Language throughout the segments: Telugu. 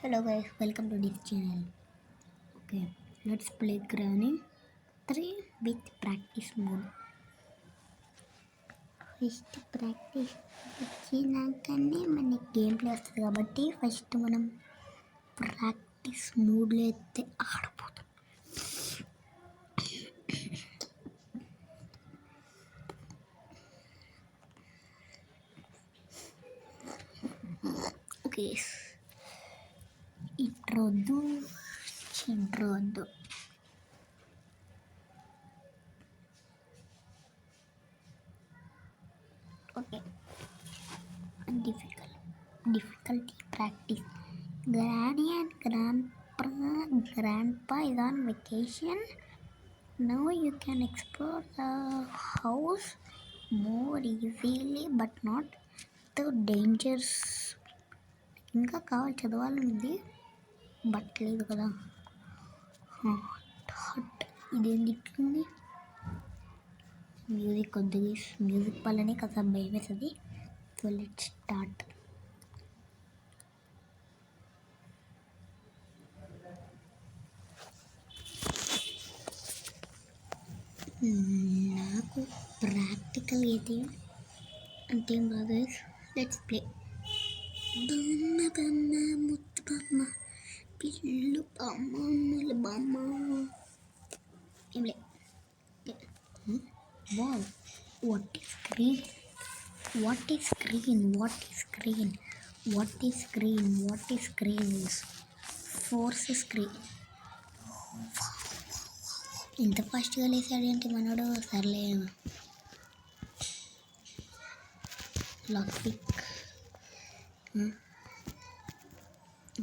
Hello guys, welcome to this channel. Okay, let's play Granny 3 with practice mode. First practice వచ్చినాకనే మనకి గేమ్ ప్లే వస్తుంది కాబట్టి ఫస్ట్ మనం ప్రాక్టీస్ మూడ్లో అయితే ఆడిపోతాం. Okay, ఇట్రొద్దు చిడ్రొద్దు. Okay, difficulty practice. Granny and Grandpa is on vacation. Now you can explore the house more easily, but not the dangers. ఇంకా కావాలి చదవాలనుంది బట్ లేదు కదా. హాట్ ఇదేంటి ఇట్లుంది. మ్యూజిక్ కొద్దిగా మ్యూజిక్ వల్లనే కదా భయం వేస్తుంది. So let's start. నాకు ప్రాక్టికల్ అయితే అంటే ఏం రాదు. Let's play. బొమ్మ బొమ్మ ముత్తు బొమ్మ పిల్లు బొమ్మ ముల బొమ్మ ఏం లే. Wow, what is green, what is green, what is green, what is green, what is green is force screen. ఇంత ఫాస్ట్గా లేసాడేంటి మనోడు. సర్లే, lock pick.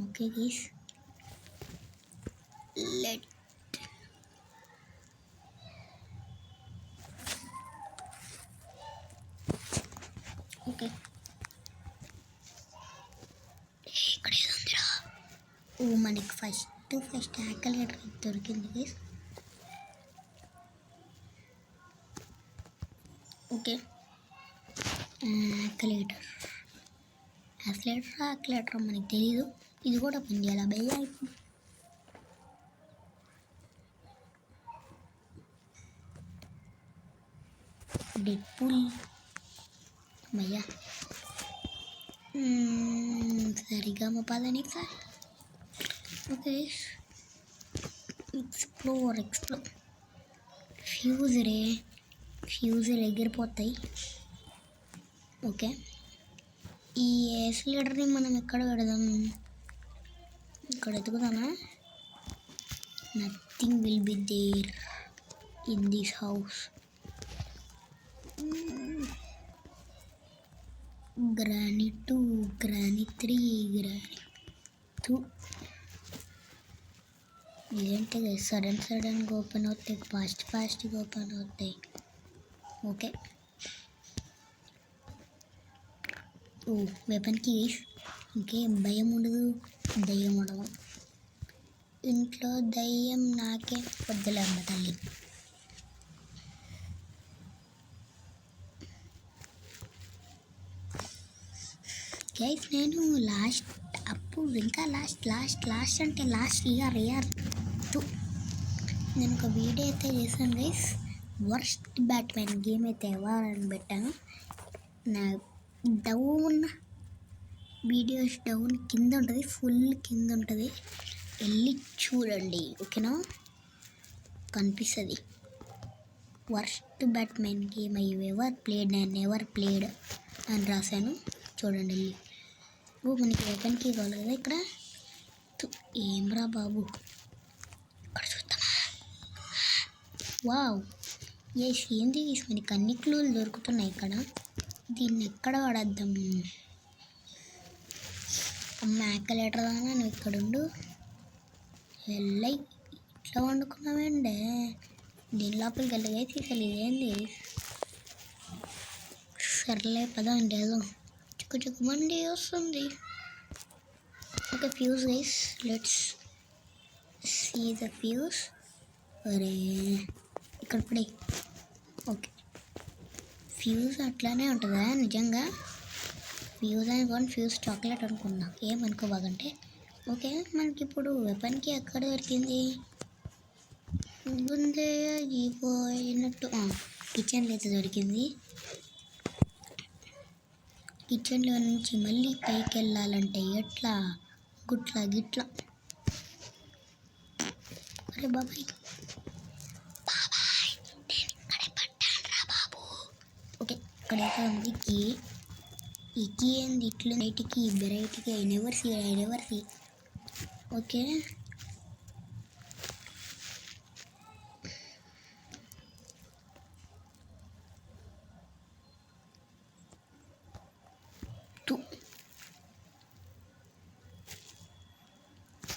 Okay guys, let okay. ఇక్కడ ఏదుందిరా? ఓ మనకి ఫస్ట్ యాక్యులేటర్ దొరికింది గైస్. ఓకే, యాక్యులేటర్ మనకి తెలీదు. ఇది కూడా పని చేయాలి భయ్యా. ఇప్పుడు డెడ్పూల్ భయ్యా సరిగా మొపాలని సార్. Okay, explore. ఫ్యూజర్ ఎగిరిపోతాయి. ఓకే, ఈ యాక్సిలేటర్ని మనం ఎక్కడ పెడదాం? ఇక్కడ ఎతుకుదామా? Nothing will be there in this house. Granny 2, Granny 3, Granny 2. ఇదేంటి సడన్గా ఓపెన్ అవుతాయి, ఫాస్ట్గా ఓపెన్ అవుతాయి. ఓకే, ఓ వెపన్కి ఇంకేం భయం ఉండదు, దయ్యం ఉండదు. ఇంట్లో దయ్యం నాకే వద్దులే అమ్మ తల్లి. గైస్ నేను లాస్ట్ అంటే లాస్ట్ ఇయర్ 2 నేను ఒక వీడియో అయితే చేశాను గైస్. వర్స్ట్ బ్యాట్మ్యాన్ గేమ్ అయితే ఎవరని పెట్టాను. నా డౌన్ వీడియోస్ డౌన్ కింద ఉంటుంది, ఫుల్ కింద ఉంటుంది, వెళ్ళి చూడండి. ఓకేనా, కనిపిస్తుంది. Worst Batman game I ever played and ever played అని రాశాను, చూడండి వెళ్ళి. ఓ మనకి వెపన్కి కావాలి కదా ఇక్కడ. ఏం రా బాబు, ఇక్కడ చూద్దామా? వావ్, ఏంది మనకి అన్ని క్లూలు దొరుకుతున్నాయి ఇక్కడ. దీన్ని ఎక్కడ వాడద్దాం? అమ్మ యాక్యులేటర్ దానా నువ్వు ఇక్కడ ఉండు. వెళ్ళై ఇట్లా వండుకున్నామండి. దీని లోపలికి వెళ్ళగా తీసాలి. ఇదేంది? సర్లే పదా అండి, ఏదో చిక్కుమండి వస్తుంది. Okay, fuse guys, let's see the fuse. అరే ఇక్కడ పడే. ఓకే, ఫ్యూజ్ అట్లానే ఉంటుందా నిజంగా? ఫ్యూజ్ అనుకోని ఫ్యూజ్ చాక్లెట్ అనుకున్నా, ఏమనుకోబాగంటే ఓకే, మనకి ఇప్పుడు వెపన్కి ఎక్కడ దొరికింది? ముందే అయిపోయినట్టు కిచెన్లో అయితే దొరికింది. కిచెన్లో నుంచి మళ్ళీ పైకి వెళ్ళాలంటే ఎట్లా? గుట్లా గిట్లా. అరే బాబాయ్ బాబాయ్, నేను ఇక్కడే పట్టాను రా బాబు. ఓకే, ఇక్కడైతే ఉంది కీ. ఈ కీ ఏంది ఇట్లా నైట్కి వెరైటీగా ఐ నెవర్ సీ. ఓకే,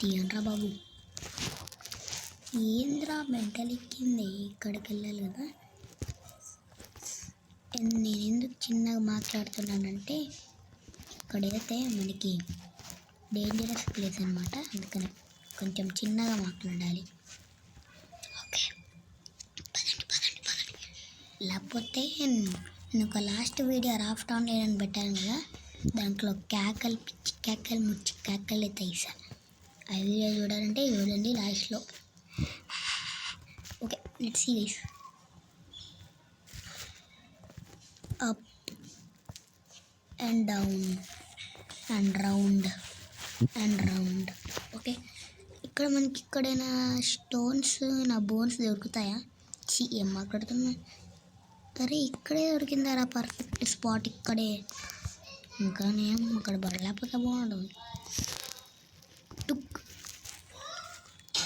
తీయండ్రా బాబు. ఏంద్రా మెంటల్ ఎక్కింది, ఇక్కడికి వెళ్ళాలి కదా. నేను ఎందుకు చిన్నగా మాట్లాడుతున్నానంటే ఇక్కడైతే మనకి డేంజరస్ ప్లేస్ అనమాట, అందుకని కొంచెం చిన్నగా మాట్లాడాలి. ఓకే, పదండి. లేకపోతే నేను ఒక లాస్ట్ వీడియో రాఫ్ట్ ఆన్లైన్ అని పెట్టాను కదా, దాంట్లో పిచ్చి కేకలు ముచ్చి కేకలు అయితే ఇస్తాను. ఆ వీడియో చూడాలంటే చూడండి లాస్ట్లో. Okay, let's see this. Up and down and round and round. Okay, ఇక్కడ మనకి ఇక్కడైనా స్టోన్స్ నా బోన్స్ దొరుకుతాయా? ఏం మాట్లాడుతున్నా? అరే ఇక్కడే దొరికిందారా పర్ఫెక్ట్ స్పాట్ ఇక్కడే. ఇంకా నేను అక్కడ పడలేకపోతే బాగుండదు.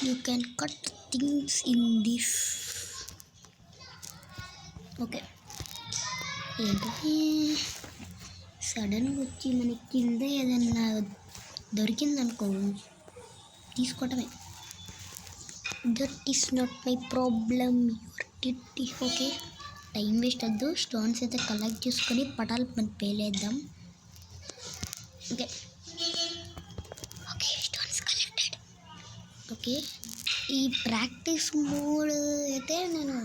You can cut things in this. Okay, ఏంటి సడన్గా వచ్చి మనకి కింద ఏదన్నా దొరికిందనుకో తీసుకోవటమే. That is not my problem, your టిట్టి. ఓకే, టైం వేస్ట్ వద్దు, స్టోన్స్ అయితే కలెక్ట్ చేసుకొని పటాలు మనం పేలేద్దాం. Okay stones collected. ఓకే, ఈ ప్రాక్టీస్ మోడ్ అయితే నేను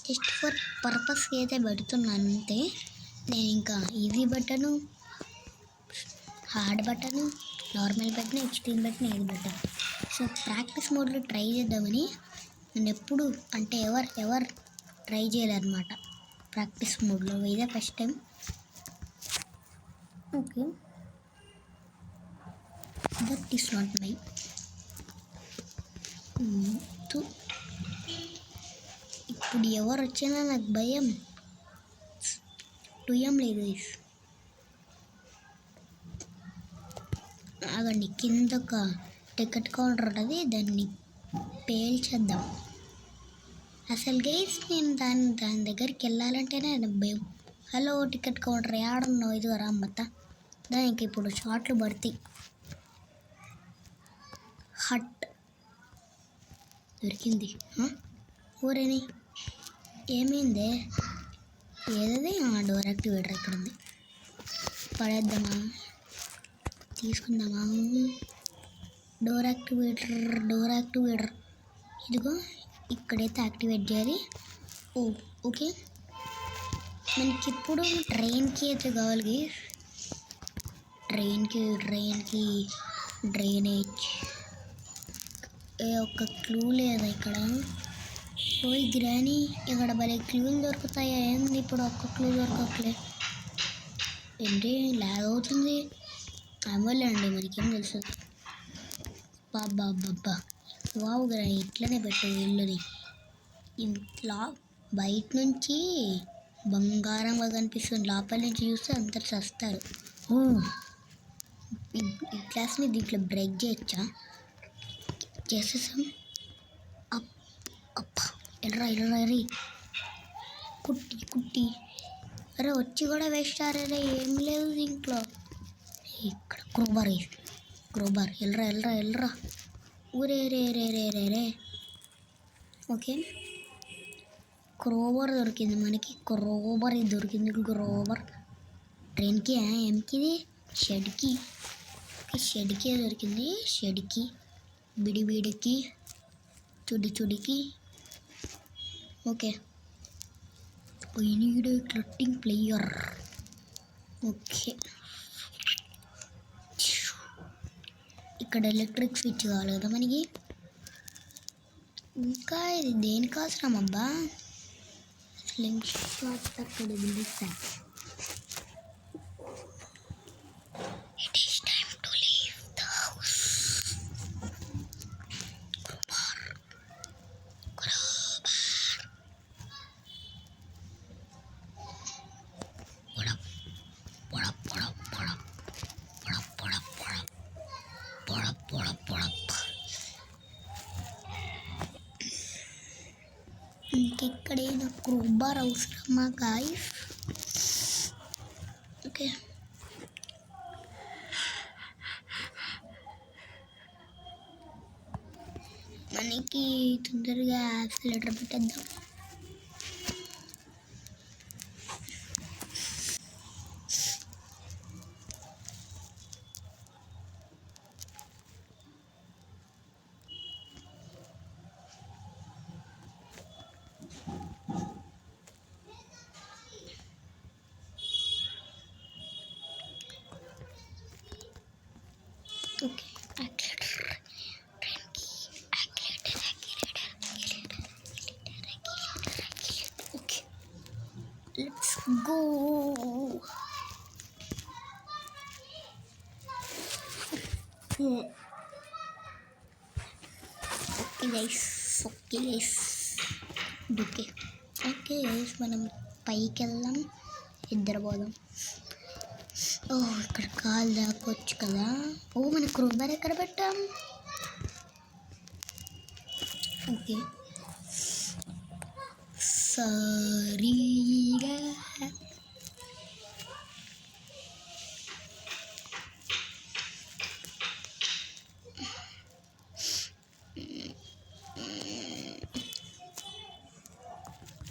జస్ట్ ఫర్ పర్పస్కి అయితే పెడుతున్నాను అంతే. నేను ఇంకా easy button, hard button, normal button, extreme button ఏది బటన్. సో ప్రాక్టీస్ మోడ్లో ట్రై చేద్దామని. నేను ఎప్పుడు అంటే ఎవరు ట్రై చేయలేరన్నమాట ప్రాక్టీస్ మోడ్లో, ఇదే first time. Okay, that is not my ఇప్పుడు ఎవరు వచ్చినా నాకు భయం టుయం లేదు. ఆగండి, కింద ఒక టికెట్ కౌంటర్ ఉంటుంది, దాన్ని పేల్చేద్దాం. అసలు గైస్ నేను దాని దగ్గరికి వెళ్ళాలంటేనే భయం. హలో టికెట్ కౌంటర్ ఏడున్నావు? ఇది రామ్మత్త, దానికి ఇప్పుడు షార్ట్లు పడతాయి. హట్ దొరికింది. ఊరేని ఏమైందే? ఏదది డోర్ యాక్టివేటర్ ఎక్కడ ఉంది? పడేద్దామా? తీసుకుందామా? డోర్ యాక్టివేటర్ ఇదిగో, ఇక్కడైతే యాక్టివేట్ చేయాలి. ఓకే, మనకి ఇప్పుడు ట్రైన్కి అయితే కావాలి. ట్రైన్కి డ్రైనేజ్ ఒక్క క్లూ లేదా ఇక్కడ? ఓయ్ గ్రానీ, ఇక్కడ భలే క్లూలు దొరుకుతాయా ఏంది? ఇప్పుడు ఒక్క క్లూ దొరకట్లే ఏంటి? లాగ్ అవుతుంది. అవ్వలే అండి, మనకేం తెలుసు. బాబ్బా వావ్ గ్రానీ, ఇట్లనే పెట్టే ఇల్లుని. ఇంట్లో బయట నుంచి బంగారంగా కనిపిస్తుంది, లోపల నుంచి చూస్తే అందరు చస్తారు. ఈ గ్లాస్ని దీంట్లో బ్రేక్ చేయొచ్చా? చేసేసాం. అప్ప ఎర్ర కుట్టి అరే వచ్చి కూడా వేస్తారే, ఏం లేదు దీంట్లో. ఇక్కడ క్రోబార్ ఎల్రా ఊరే రే. ఓకే, క్రోబర్ దొరికింది మనకి. క్రోబర్ ట్రైన్కి ఏంకిది? షెడ్కి దొరికింది. షెడ్కి బిడికి చుడికి. Okay, I need a cutting plier. Okay, ఇక్కడ ఎలక్ట్రిక్ స్విచ్ కావాలి కదా మనకి. ఇంకా ఇది దేనికి అవసరం అబ్బా? స్లింగ్ షాట్ అక్కడ పిలుస్తాను. It is time to leave the house. ఇంకెక్కడైనా క్రోబార్ అవసరమా గాయ్స్? ఓకే, మనకి తొందరగా యాక్సిలేటర్ పెట్టేద్దాం. Okay, okay, let's go. Okay guys, okay guys, okay okay guys, మనం పైకి వెళ్దాం, ఇద్దరు పోదాం. ఓ ఇక్కడ కాలు దాకొచ్చు కదా. ఓ మన క్రోబార్ ఎక్కడ పెట్టాం? ఓకే, సరిగా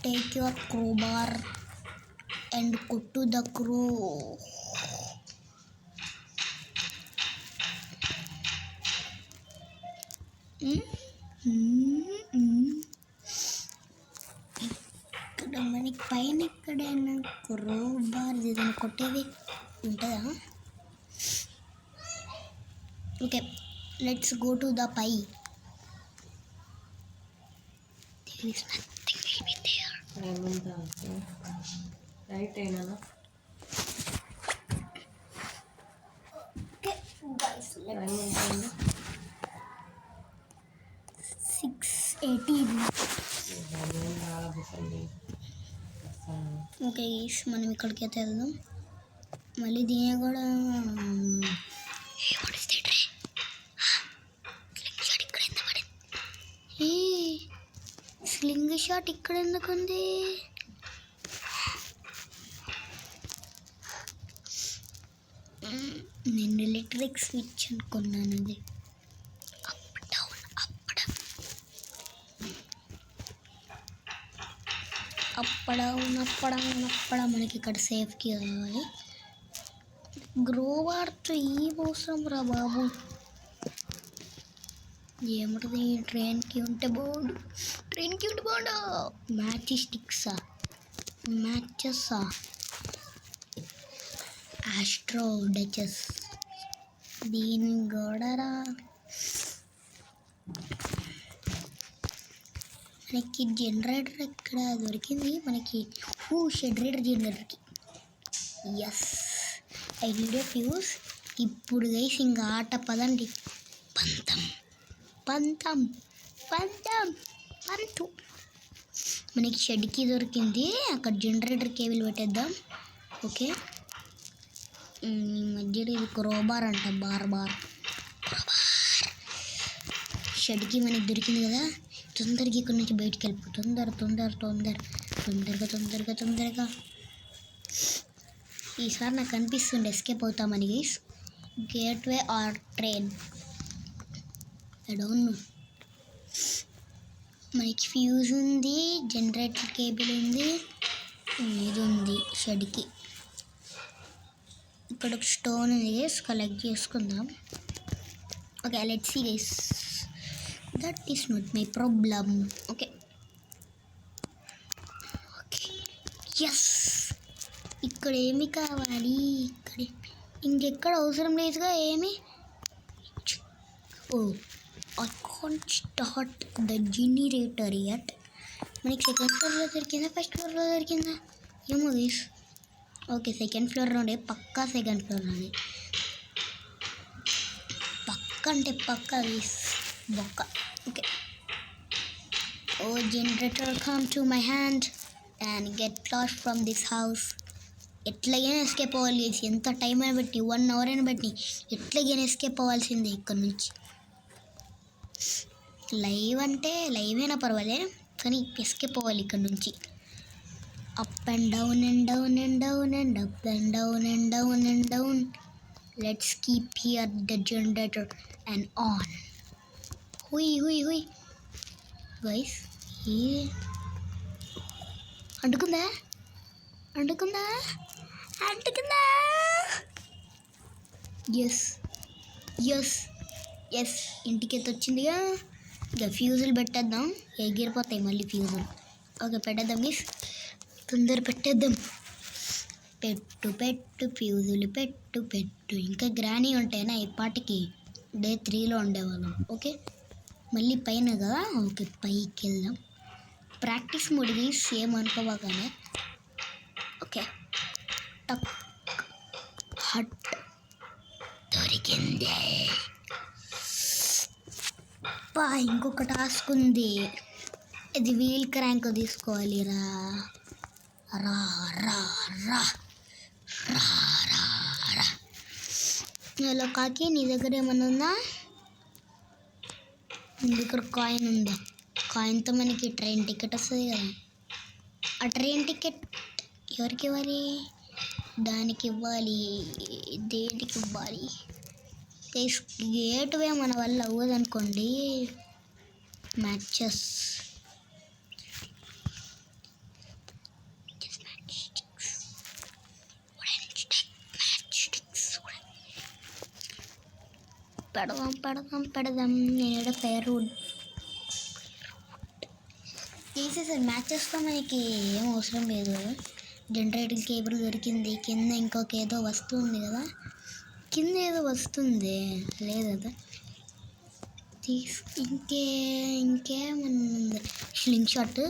టేక్ యువర్ క్రోబార్ అండ్ కొట్టు ద క్రో. ఇక్కడ మనకి పైన ఎక్కడైనా క్రోబార్ ఏదైనా కొట్టేది ఉంటుందా? Okay, let's go to the పై. There is nothing will be there. Right అయినా Okay, guys, 6:18. ఓకే గైస్, మనం ఇక్కడికి అయితే వెళ్దాం. మళ్ళీ దీని కూడా స్లింగ్ షాట్ ఇక్కడ ఎందుకు ఉంది? నేను ఎలక్ట్రిక్ స్విచ్ అనుకున్నాను. అది అప్ డౌన్ అప్పడం మనకి ఇక్కడ సేఫ్కి కావాలి. గ్రోవర్తో ఈ అవసరం రా బాబు. ఏముంటుంది ట్రైన్కి ఉంటే బాగుండు. మ్యాచ్ స్టిక్సా, మ్యాచెసా, ఆస్ట్రో డచెస్, దీని గోడరా. మనకి జనరేటర్ ఎక్కడ దొరికింది మనకి? జనరేటర్కి yes, I need a fuse. ఇప్పుడు గైస్ ఇంకా ఆట పదండి. పంతం మనకి షెడ్కి దొరికింది. అక్కడ జనరేటర్ కేబుల్ పెట్టేద్దాం. ఓకే, ఈ మధ్యలో ఇది క్రోబార్ అంట. బార్ షెడ్కి మనకి దొరికింది కదా. తొందరగా ఇక్కడ నుంచి బయటికి వెళ్ళిపో. తొందరగా. ఈసారి నాకు అనిపిస్తుంది ఎస్కేప్ అవుతామని guys. Gateway or train, I don't know. మనకి ఫ్యూజ్ ఉంది, జనరేటర్ కేబుల్ ఉంది, ఇది ఉంది షెడ్కి. ఇక్కడ ఒక స్టోన్ ఉంది గైస్, కలెక్ట్ చేసుకుందాం. Okay, let's see guys, that is not my problem. Okay, yes. ఇక్కడ ఏమి కావాలి? ఇక్కడ ఇంకెక్కడ అవసరం లేదుగా ఏమి. Oh I can't start the generator yet. మనకి సెకండ్ ఫ్లోర్లో దొరికిందా ఫస్ట్ ఫ్లోర్లో దొరికిందా ఏమో గైస్. ఓకే సెకండ్ ఫ్లోర్లోనే, పక్కా సెకండ్ ఫ్లోర్లోనే, పక్క అంటే పక్క గైస్, బొక్క. Okay oh generator come to my hand and get lost from this house. ఎట్లాగైనా ఎస్కేప్ అవ్వాలి, ఎంత టైం అయినా బట్టి 1 hour అయినా బట్టి ఎట్లాగైనా ఎస్కేప్ అవ్వాల్సిందే ఇక్కడ నుంచి. లైవ్ అంటే లైవ్ అయినా పర్వాలే కానీ ఎస్కేప్ అవ్వాలి ఇక్కడ నుంచి. Up and down and down and down and up and down and down and down. Let's keep here the generator and on. హుయ్ హుయ్ హుయ్ గైస్, ఏ అంటుకుందా అంటుకుందా అంటుకుందా. ఎస్ ఎస్ ఎస్ ఇంటికి వచ్చిందిగా. ఇక ఫ్యూజులు పెట్టేద్దాం, ఎగిరిపోతాయి మళ్ళీ ఫ్యూజులు. ఓకే పెట్టేద్దాం మిస్, తొందర పెట్టేద్దాం. పెట్టు పెట్టు ఫ్యూజులు పెట్టు పెట్టు. ఇంకా గ్రానీ ఉంటేనా ఇప్పటికి డే 3లో ఉండేవాళ్ళం. ఓకే మళ్ళీ పైన కదా, ఓకే పైకి వెళ్దాం. ప్రాక్టీస్ మోడ్కి సేమ్ అనుకోవాగానే. ఓకే టక్ హట్ దొరికింది. ఇంకొక టాస్క్ ఉంది, ఇది వీల్ క్రాంక్ తీసుకోవాలి. రా రా రా రా రా రా రా. హలో కాకి, నీ దగ్గర ఏమన్నా ఉందా? నీ దగ్గర కాయిన్ ఉందా? కాయిన్తో మనకి ట్రైన్ టికెట్ వస్తుంది కదా. ఆ ట్రైన్ టికెట్ ఎవరికి ఇవ్వాలి? దానికి ఇవ్వాలి. దేనికి ఇవ్వాలి? గేట్ వే మన వల్ల అవ్వదనుకోండి. మ్యాచెస్ పెడదాం పెడదాం పెడదాం. నేను పేరు తీసేసారు. మ్యాచెస్తో మనకి ఏం అవసరం లేదు. జనరేటర్ కేబుల్ దొరికింది. కింద ఇంకొక ఏదో వస్తువు ఉంది కదా, కింద ఏదో వస్తుంది లేదు కదా. ఇంకేమన్నా స్లింగ్ షాట్,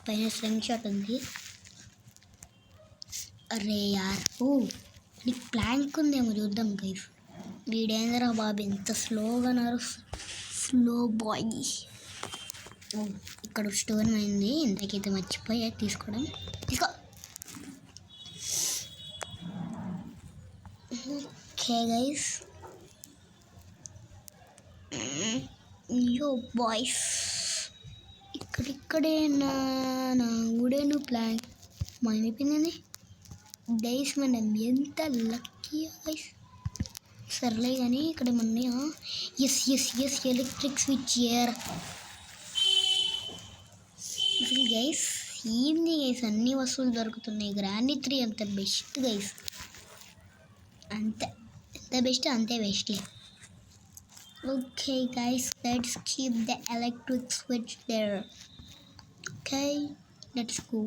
పైన స్లింగ్ షాట్ ఉంది. అరే యార్, ఓ నీకు ప్లాంక్ ఉందేమో చూద్దాం గైస్. వీడేంద్రా బాబు ఎంత స్లోగా నడుస్తుంది, స్లో బాయ్. ఓ ఇక్కడ స్టోన్ అయింది, ఇంతకైతే మర్చిపోయా తీసుకోవడం. తీసుకో. ఓకే గైస్, యో బాయ్స్, ఇక్కడిక్కడే నా ఊడేను ప్లాంక్ మానిపోయింది గైస్. మనం ఎంత లక్కీ గైస్. సర్లే కానీ ఇక్కడ మన S yes S electric switch here. అసలు గైస్ ఏంది గైస్, అన్ని వస్తువులు దొరుకుతున్నాయి. గ్రాండ్ 3 అంత బెస్ట్ గైస్, అంతే ఎంత బెస్ట్ అంతే బెస్ట్లే. Okay guys, let's keep the electric switch there. Okay let's go.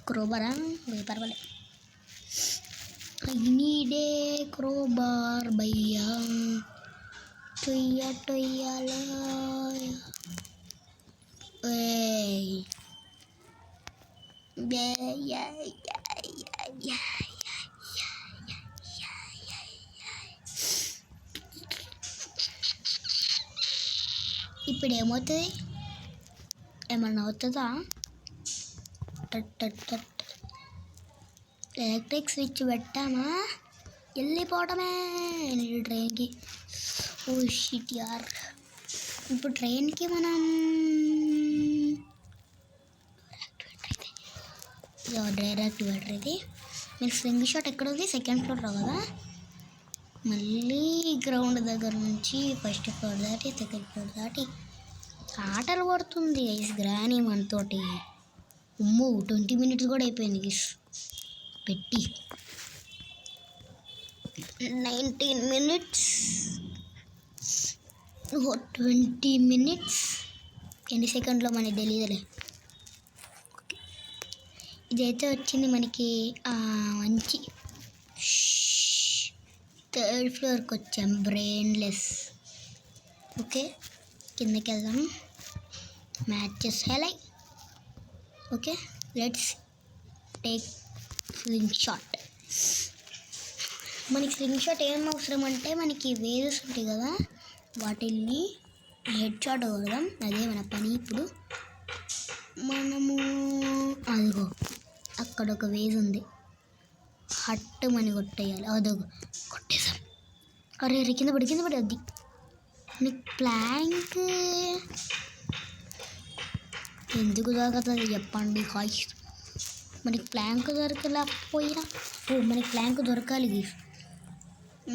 క్రోబారా పర్వాలేదు. I need a crowbar భయ్యా. టొయ్యా టొయ్యాలా. ఇప్పుడు ఏమవుతుంది? ఏమన్నా అవుతుందా? ఎలక్ట్రిక్ స్విచ్ పెట్టామా వెళ్ళిపోవటమే ట్రైన్కి. ఓ షిట్ యార్. ఇప్పుడు ట్రైన్కి మనం డ్రైవర్ యాక్టివేటర్ ఇది. మీరు స్వింగ్ షాట్ ఎక్కడ ఉంది? సెకండ్ ఫ్లోర్లో కదా. మళ్ళీ గ్రౌండ్ దగ్గర నుంచి ఫస్ట్ ఫ్లోర్ దాటి సెకండ్ ఫ్లోర్ దాటి ఆటలు పడుతుంది గైస్ గ్రానీ మనతోటి. 20 minutes కూడా అయిపోయింది గైస్ పెట్టి. 19 minutes, 20 minutes. ఎన్ని సెకండ్లో మనకి తెలియదులే. ఇదైతే వచ్చింది మనకి మంచి థర్డ్ ఫ్లోర్కి వచ్చాం, బ్రెయిన్లెస్. ఓకే, కిందకి వెళ్దాం. మ్యాచెస్ హెలై. Okay, let's take slingshot. మనకి స్లింగ్ షాట్ ఏం అవసరం అంటే, మనకి వేజెస్ ఉంటాయి కదా, వాటిల్ని హెడ్ షాట్ కొడదాం. అదే మన పని ఇప్పుడు. మనము అదిగో అక్కడ ఒక వేజ్ ఉంది, హట్ మని కొట్టేయాలి. అదొక కొట్టేసాం. అరే కింద పడి అది. నీకు ప్లాంక్ ఎందుకు దొరుకుతుంది చెప్పండి హాయ్. మనకి ప్లాంక్ దొరకలేకపోయినా, మనకి ప్లాంక్ దొరకాలి గీఫ్.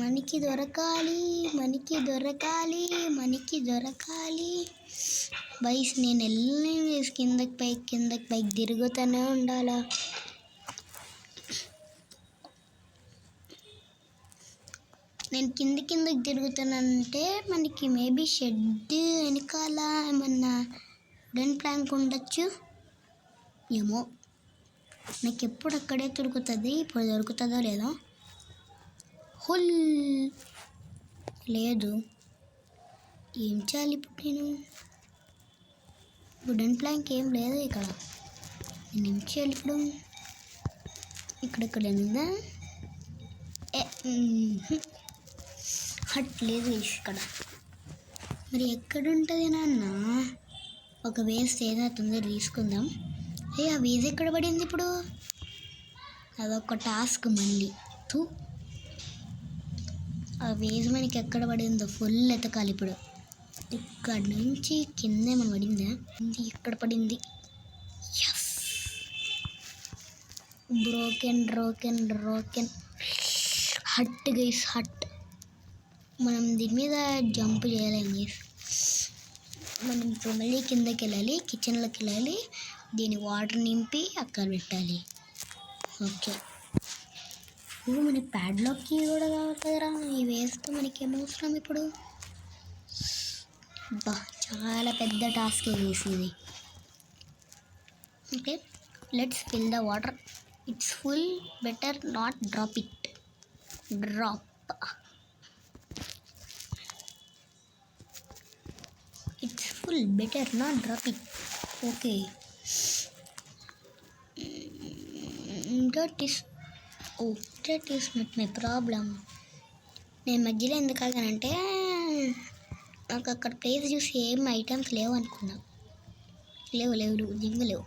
మనకి దొరకాలి బైస్. నేను వెళ్ళి కిందకి పైకి తిరుగుతూనే ఉండాలా. నేను కిందకి తిరుగుతానంటే మనకి మేబీ షెడ్ వెనకాల ఏమన్నా వుడెన్ ప్లాంక్ ఉండొచ్చు ఏమో. నాకు ఎప్పుడు అక్కడే దొరుకుతుంది. ఇప్పుడు దొరుకుతుందో లేదో. హుల్ లేదు. ఏం చేయాలి ఇప్పుడు నేను? వుడెన్ ప్లాంక్ ఏం లేదు ఇక్కడ. నేను ఏం చేయాలి ఇప్పుడు? ఇక్కడ ఉందా? హట్ లేదు ఇక్కడ. మరి ఎక్కడ ఉంటుంది నాన్న? ఒక వేస్ ఏదవుతుంది తీసుకుందాం. ఆ వేస్ ఎక్కడ పడింది ఇప్పుడు? అదొక టాస్క్ మళ్ళీ. ఆ వేజ్ మనకి ఎక్కడ పడిందో ఫుల్ ఎతకాలి ఇప్పుడు. ఇక్కడ నుంచి కింద ఏమైనా పడిందా? ఇక్కడ పడింది. Broken hut guys, hut. మనం దీని మీద జంప్ చేయలేం గైస్. మనం ఇప్పుడు మళ్ళీ కిందకి వెళ్ళాలి, కిచెన్లోకి వెళ్ళాలి, దీని వాటర్ నింపి అక్కడ పెట్టాలి. ఓకే, మన ప్యాడ్లాక్కి కూడా కావాలరా. ఈ వేస్తే మనకి ఏమవసరం ఇప్పుడు? చాలా పెద్ద టాస్క్ వేసేది. Okay, let's fill the water. It's full, better not drop it. It's full, better not drop it. Okay, that is not my problem. నేను మధ్యలో ఎందుకు ఆగానంటే, నాకు అక్కడ ప్లేస్ చూసి ఏం ఐటమ్స్ లేవు అనుకున్నా. లేవు నిజంగా లేవు.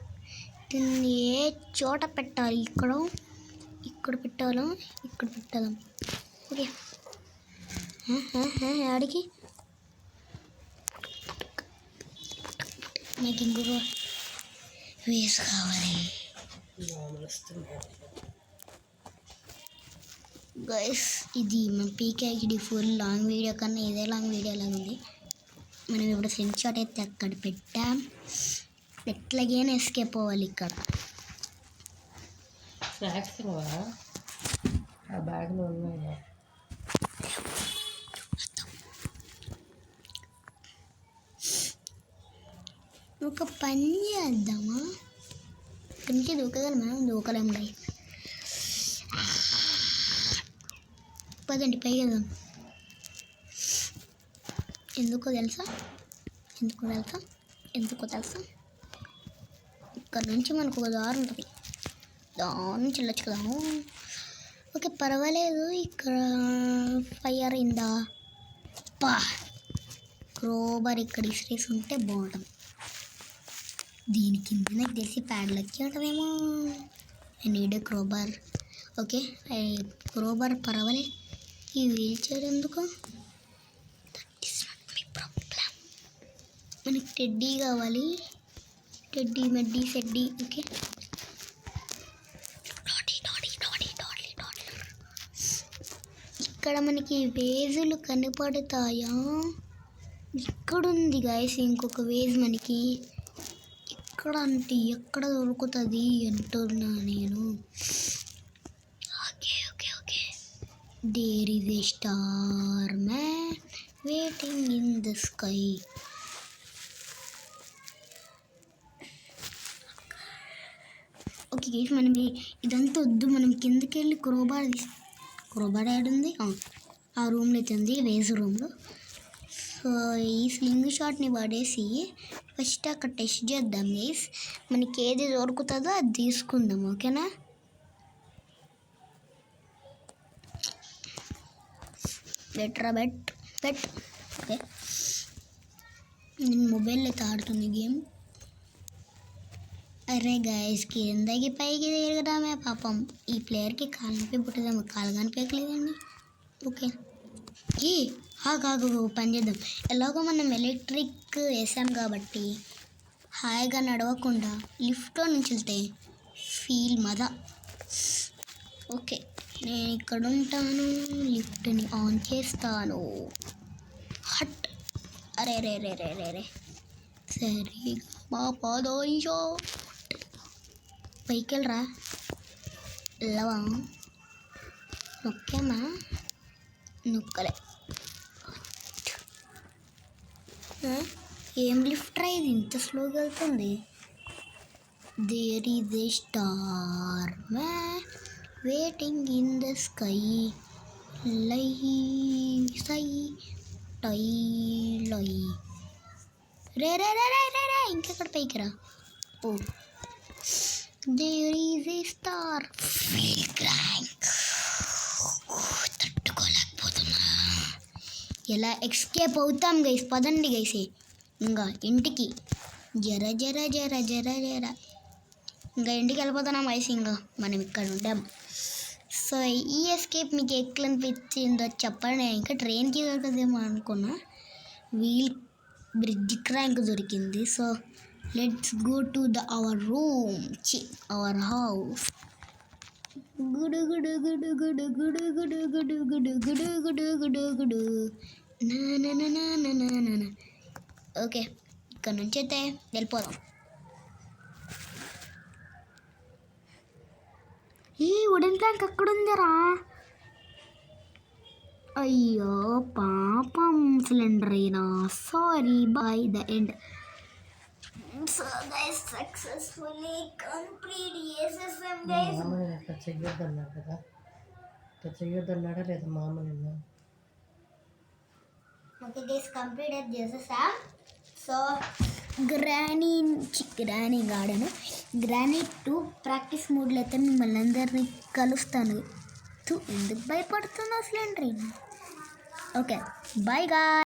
దీన్ని ఏ చోట పెట్టాలి? ఇక్కడ పెట్టాలా? ఇక్కడ పెట్టాలా? ఓకే, ఆడికి నాకు ఇంకొక వేస్ కావాలి గైస్. ఇది మన పీకేడి ఫుల్ లాంగ్ వీడియో కన్నా ఇదే లాంగ్ వీడియో లాగా ఉంది. మనం ఇప్పుడు స్లింగ్ షాట్ అయితే అక్కడ పెట్టాం. ఎట్లాగైనా ఎస్కేప్ అవ్వాలి ఇక్కడ. ఒక పని చేద్దామా? ఇక్కడి నుంచి దూకగలమా? దూకలేం. పదండి పైకి వెళ్దాం. ఎందుకో తెలుసా? ఇక్కడ నుంచి మనకు ఒక దారి ఉంటుంది, దాని నుంచి వెళ్ళొచ్చు కదా. ఓకే, పర్వాలేదు. ఇక్కడ ఫైర్ అయిందా? క్రోబార్ ఇక్కడ ఇసిరేసి ఉంటే బాగుంటుంది. దీని కింద నాకు తెలిసి ప్యాడ్లకి ఉంటుందేమో. I need crowbar. Okay, crowbar పర్వాలేదు. ఈ వీల్ చైర్ ఎందుకు? That is not my problem. మనకి టెడ్డీ కావాలి. టెడ్డీ మెడ్డీ సెడ్డీ. ఓకే, ఇక్కడ మనకి వేజులు కనపడతాయా? ఇక్కడుంది గాయస్ ఇంకొక వేజ్ మనకి. ఇక్కడ అంటే ఎక్కడ దొరుకుతుంది అంటున్నా నేను. Okay. There is a star man waiting in the sky. Okay మనం ఇదంతా వద్దు. మనం కిందకి వెళ్ళి క్రోబార్ ఆడుంది. ఆ రూమ్లో అయితే ఉంది, రేజ్ రూమ్లో. సో ఈ స్లింగ్ షాట్ని పడేసి ఫస్ట్ అక్కడ టెస్ట్ చేద్దాం గైస్. మనకి ఏది దొరుకుతుందో అది తీసుకుందాం, ఓకేనా? బెట్రా బెట్ ఓకే. నేను మొబైల్లో అయితే ఆడుతుంది గేమ్. అరే గైస్, కిందకి పైకి తిరగడమే పాపం. ఈ ప్లేయర్కి కాలు నొప్పి పుట్టదేమో, కాలు కనిపించలేదండి. ఓకే, కాకు పని చేద్దాం. ఎలాగో మనం ఎలక్ట్రిక్ వేసాం కాబట్టి హాయిగా నడవకుండా లిఫ్ట్లో నుంచి వెళ్తే ఫీల్ మజా. ఓకే, నేను ఇక్కడ ఉంటాను, లిఫ్ట్ని ఆన్ చేస్తాను. హట్, అరే రే రే రే రే రే సరే మా పాదోషో పైకి వెళ్ళరా, వెళ్ళవా? నొక్కామా? నొక్కలే. ఏం లిఫ్ట్ రా ఇది, ఇంత స్లోగా వెళ్తుంది? There is a star man waiting in the sky, లై సై టై లై. రే రే రే రే రే రే ఇంకెక్కడ పైకి రా. Oh, there is a star, feel crank. తట్టుకోలేకపోతున్నా. ఎలా ఎస్కేప్ అవుతాం గైస్? పదండి గైసే ఇంకా ఇంటికి. జర జర జర జర జర ఇంకా ఇంటికి వెళ్ళిపోతున్నాం గైస్. ఇంకా మనం ఇక్కడ ఉంటాం. సో ఈ ఎస్కేప్ మీకు ఎట్లా అనిపించిందో చెప్పండి. నేను ఇంకా ట్రైన్కి దొరకదేమో అనుకున్నా, వీల్ బ్రిడ్జ్ క్రాంక్ దొరికింది. So let's go to our room, our house. గుడు గుడు గుడు గుడు గుడు గుడు గుడు గుడు గుడు గుడు గుడు గుడు నా. ఓకే, ఇక్కడ నుంచి అయితే వెళ్ళిపోదాం. ఈ వుడెన్ ప్లాంక్ అక్కడ ఉందిరా. అయ్యో పాపం, సిలిండర్ అయినా. Sorry, by the end. So guys, successfully complete చేసేసాం గైస్. అట్లా చెయ్యొద్దన్నాడు కదా, అట్లా చెయ్యొద్దన్నాడా లేదా మామూలు? ఓకే గైస్, కంప్లీట్ చేసేసాం. So granny garden, granny 2 practice మోడ్లో అయితే మిమ్మల్ని అందరినీ కలుస్తాను. ఎందుకు భయపడుతున్నా సిలిండర్? Okay, bye guy.